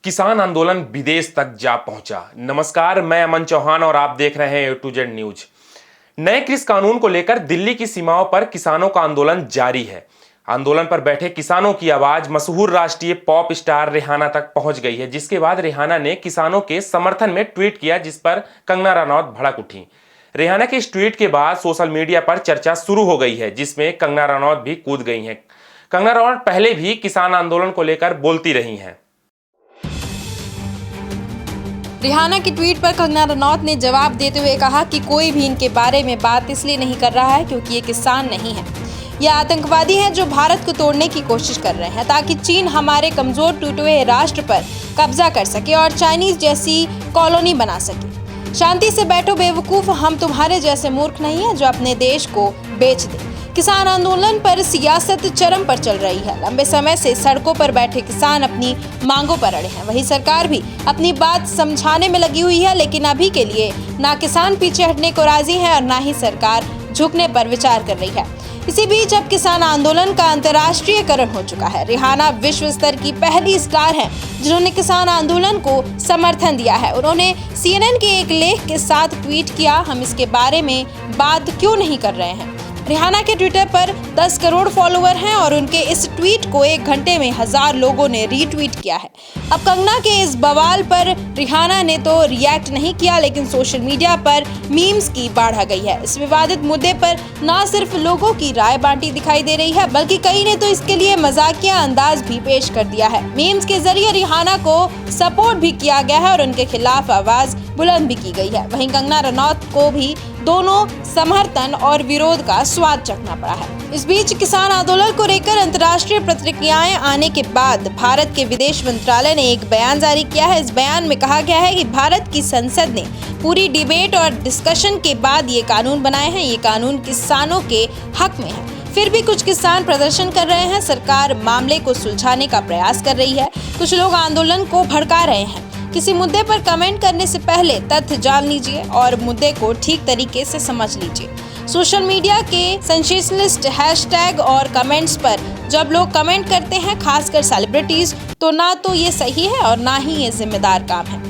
किसान आंदोलन विदेश तक जा पहुंचा। नमस्कार, मैं अमन चौहान और आप देख रहे हैं A to Z न्यूज। नए कृषि कानून को लेकर दिल्ली की सीमाओं पर किसानों का आंदोलन जारी है। आंदोलन पर बैठे किसानों की आवाज मशहूर राष्ट्रीय पॉप स्टार रिहाना तक पहुंच गई है, जिसके बाद रिहाना ने किसानों के समर्थन में ट्वीट किया, जिस पर कंगना रनौत भड़क उठी। रिहाना के इस ट्वीट के बाद सोशल मीडिया पर चर्चा शुरू हो गई है, जिसमें कंगना रनौत भी कूद गई हैं। कंगना रनौत पहले भी किसान आंदोलन को लेकर बोलती रही हैं। रिहाना की ट्वीट पर कंगना रनौत ने जवाब देते हुए कहा कि कोई भी इनके बारे में बात इसलिए नहीं कर रहा है क्योंकि ये किसान नहीं है, ये आतंकवादी हैं जो भारत को तोड़ने की कोशिश कर रहे हैं ताकि चीन हमारे कमजोर टूटे हुए राष्ट्र पर कब्जा कर सके और चाइनीज जैसी कॉलोनी बना सके। शांति से बैठो बेवकूफ, हम तुम्हारे जैसे मूर्ख नहीं है जो अपने देश को बेच दे। किसान आंदोलन पर सियासत चरम पर चल रही है। लंबे समय से सड़कों पर बैठे किसान अपनी मांगों पर अड़े हैं। वहीं सरकार भी अपनी बात समझाने में लगी हुई है, लेकिन अभी के लिए ना किसान पीछे हटने को राजी है और ना ही सरकार झुकने पर विचार कर रही है। इसी बीच अब किसान आंदोलन का अंतर्राष्ट्रीयकरण हो चुका है। रिहाना विश्व स्तर की पहली स्टार हैं जिन्होंने किसान आंदोलन को समर्थन दिया है। उन्होंने CNN के एक लेख के साथ ट्वीट किया, हम इसके बारे में बात क्यों नहीं कर रहे हैं। रिहाना के ट्विटर पर 10 करोड़ फॉलोवर हैं और उनके इस ट्वीट को 1 घंटे में 1000 लोगों ने रीट्वीट किया है। अब कंगना के इस बवाल पर रिहाना ने तो रिएक्ट नहीं किया, लेकिन सोशल मीडिया पर मीम्स की बाढ़ आ गई है। इस विवादित मुद्दे पर न सिर्फ लोगों की राय बांटी दिखाई दे रही है, बल्कि कई ने तो इसके लिए मजाकिया अंदाज भी पेश कर दिया है। मीम्स के जरिए रिहाना को सपोर्ट भी किया गया है और उनके खिलाफ आवाज बुलंद भी की गई है। वहीं कंगना रनौत को भी दोनों समर्थन और विरोध का स्वाद चखना पड़ा है। इस बीच किसान आंदोलन को लेकर अंतर्राष्ट्रीय प्रतिक्रियाएं आने के बाद भारत के विदेश मंत्रालय ने एक बयान जारी किया है। इस बयान में कहा गया है कि भारत की संसद ने पूरी डिबेट और डिस्कशन के बाद ये कानून बनाए हैं। ये कानून किसानों के हक में है। फिर भी कुछ किसान प्रदर्शन कर रहे हैं। सरकार मामले को सुलझाने का प्रयास कर रही है। कुछ लोग आंदोलन को भड़का रहे हैं। किसी मुद्दे पर कमेंट करने से पहले तथ्य जान लीजिए और मुद्दे को ठीक तरीके से समझ लीजिए। सोशल मीडिया के सेंसेशनलिस्ट हैशटैग और कमेंट्स पर जब लोग कमेंट करते हैं, खासकर सेलिब्रिटीज, तो ना तो ये सही है और ना ही ये जिम्मेदार काम है।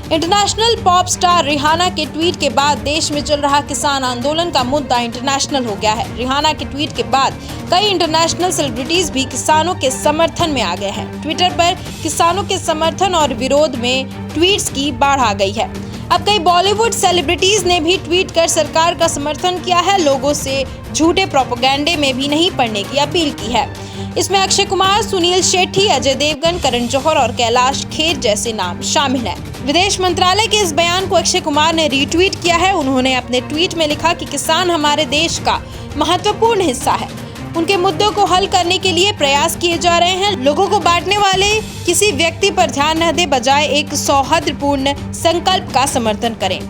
इंटरनेशनल पॉप स्टार रिहाना के ट्वीट के बाद देश में चल रहा किसान आंदोलन का मुद्दा इंटरनेशनल हो गया है। रिहाना के ट्वीट के बाद कई इंटरनेशनल सेलिब्रिटीज भी किसानों के समर्थन में आ गए हैं। ट्विटर पर किसानों के समर्थन और विरोध में ट्वीट्स की बाढ़ आ गई है। अब कई बॉलीवुड सेलिब्रिटीज ने भी ट्वीट कर सरकार का समर्थन किया है। लोगों से झूठे प्रोपेगेंडे में भी नहीं पड़ने की अपील की है। इसमें अक्षय कुमार, सुनील शेट्टी, अजय देवगन, करण जौहर और कैलाश खेर जैसे नाम शामिल हैं। विदेश मंत्रालय के इस बयान को अक्षय कुमार ने रीट्वीट किया है। उन्होंने अपने ट्वीट में लिखा कि किसान हमारे देश का महत्वपूर्ण हिस्सा है। उनके मुद्दों को हल करने के लिए प्रयास किए जा रहे हैं। लोगों को बांटने वाले किसी व्यक्ति पर ध्यान न दे, बजाय एक सौहार्दपूर्ण संकल्प का समर्थन करें।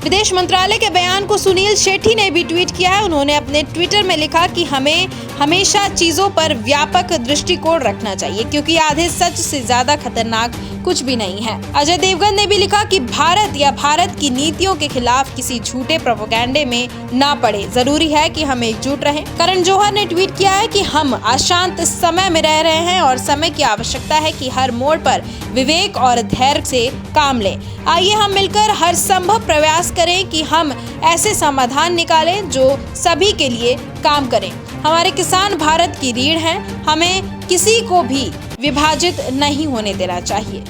विदेश मंत्रालय के बयान को सुनील शेट्टी ने भी ट्वीट किया है। उन्होंने अपने ट्विटर में लिखा कि हमें हमेशा चीजों पर व्यापक दृष्टिकोण रखना चाहिए, क्योंकि आधे सच से ज्यादा खतरनाक कुछ भी नहीं है। अजय देवगन ने भी लिखा कि भारत या भारत की नीतियों के खिलाफ किसी झूठे प्रोपेगेंडे में ना पड़े, जरूरी है कि हम एकजुट रहें। करण जौहर ने ट्वीट किया है कि हम अशांत समय में रह रहे हैं और समय की आवश्यकता है कि हर मोड़ पर विवेक और धैर्य से काम लें। आइए हम मिलकर हर संभव प्रयास करें कि हम ऐसे समाधान निकालें जो सभी के लिए काम करें। हमारे किसान भारत की रीढ़ हैं, हमें किसी को भी विभाजित नहीं होने देना चाहिए।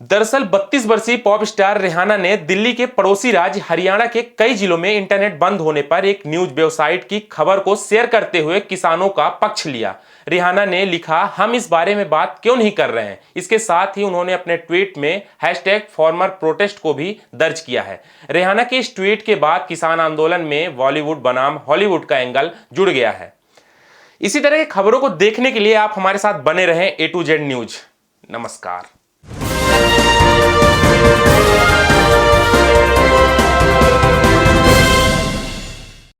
दरअसल 32 वर्षीय पॉप स्टार रिहाना ने दिल्ली के पड़ोसी राज्य हरियाणा के कई जिलों में इंटरनेट बंद होने पर एक न्यूज वेबसाइट की खबर को शेयर करते हुए किसानों का पक्ष लिया। रिहाना ने लिखा, हम इस बारे में बात क्यों नहीं कर रहे हैं। इसके साथ ही उन्होंने अपने ट्वीट में #farmer_protest को भी दर्ज किया है। रिहाना के इस ट्वीट के बाद किसान आंदोलन में बॉलीवुड बनाम हॉलीवुड का एंगल जुड़ गया है। इसी तरह की खबरों को देखने के लिए आप हमारे साथ बने रहें A to Z न्यूज। नमस्कार।